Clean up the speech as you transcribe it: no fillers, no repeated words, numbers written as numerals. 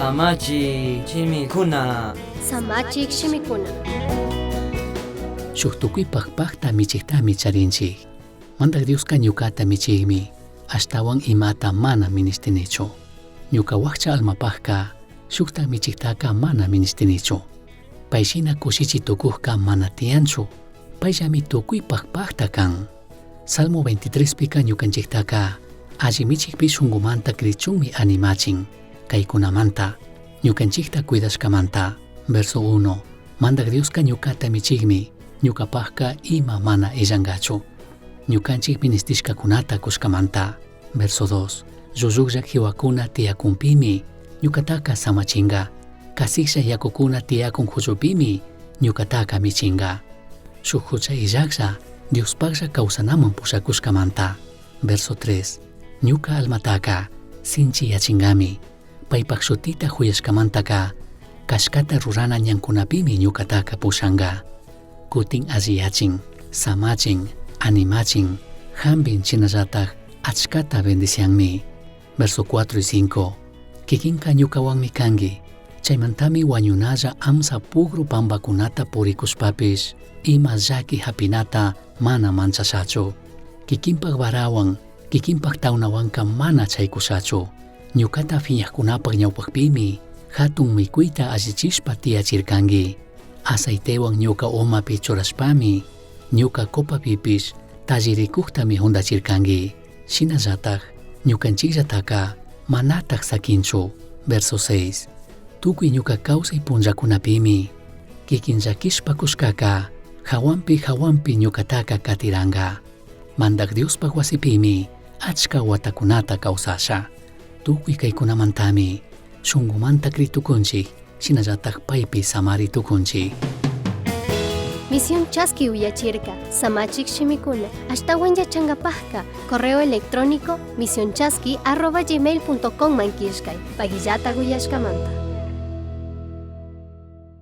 Samachi chimikuna. Samachik shimikuna. Shuktukuy pakpakta michiktami charinchik. Mandak Diosqa ñukata michikmi, ashtawan imata mana ministinichu. Ñuka wakcha almapaqqa shukta michiktaka mana ministinichu. Payshina kushichi tukuqqa mana tiyanchu. Payllami tukuy pakpakta kan. Salmo 23pika ñukanchiktaka alli michikpi shunqumanta krichunmi animachin. Kaykunamanta ñukanchikta cuidashkamanta. Verso 1. Mandak Diosqa ñukata michikmi, ñukapaqqa ima mana illangachu. Ñukanchik ministishkakunata kushkamanta. Verso 2. Llulluklla hiwakuna tiyakunpimi ñukataka samachinga. Kasiksha yakukuna tiyakun huchupimi ñukataka michinga. Shuk hucha illaklla Diospaqlla kawsanaman pushakushkamanta. Verso 3. Ñuka almataka sinchiyachingami. Paypaq shutita huyashkamantaka kashkata rurana ñankunapimi ñukataka pushanga. Kutin alliyachin, samachin, animachin, hambin chinallataj achkata bendicianmi. Verso 4 y 5. Kikinka ñukawanmi kangi. Chaymantami wañunalla amsa pugru pambakunata purikushpapish ima llaki hapinata mana manchashachu. Kikinpaq barawan, kikinpaq tawnawanka mana chaykushachu. Ñukata fiñaqkunapaq ñawpaqpimi hatun mikuyta allichishpa tiyachirkangi. Aceitewan ñuka umapi churashpami ñuka copapipish tallirikuqtami hundachirkangi. Shinallataj ñukanchikllataqa manataq sakinchu. Verso 6. Tukuy ñuka kawsay punllakunapimi kikin llakishpa kushkaka hawanpi ñukataka katiranga. Mandak Diospaq wasipimi achka watakunata kawsasha. Tukuy kaykunamantami shunqumanta kritukunchik, shinallataj paypi samaritukunchik. Misión Chasqui uyachirka, Samachik shimikuna, ashtawan yachangapajka, correo electrónico misionchasqui@gmail.com mankishkay, pagillata guyashkamanta.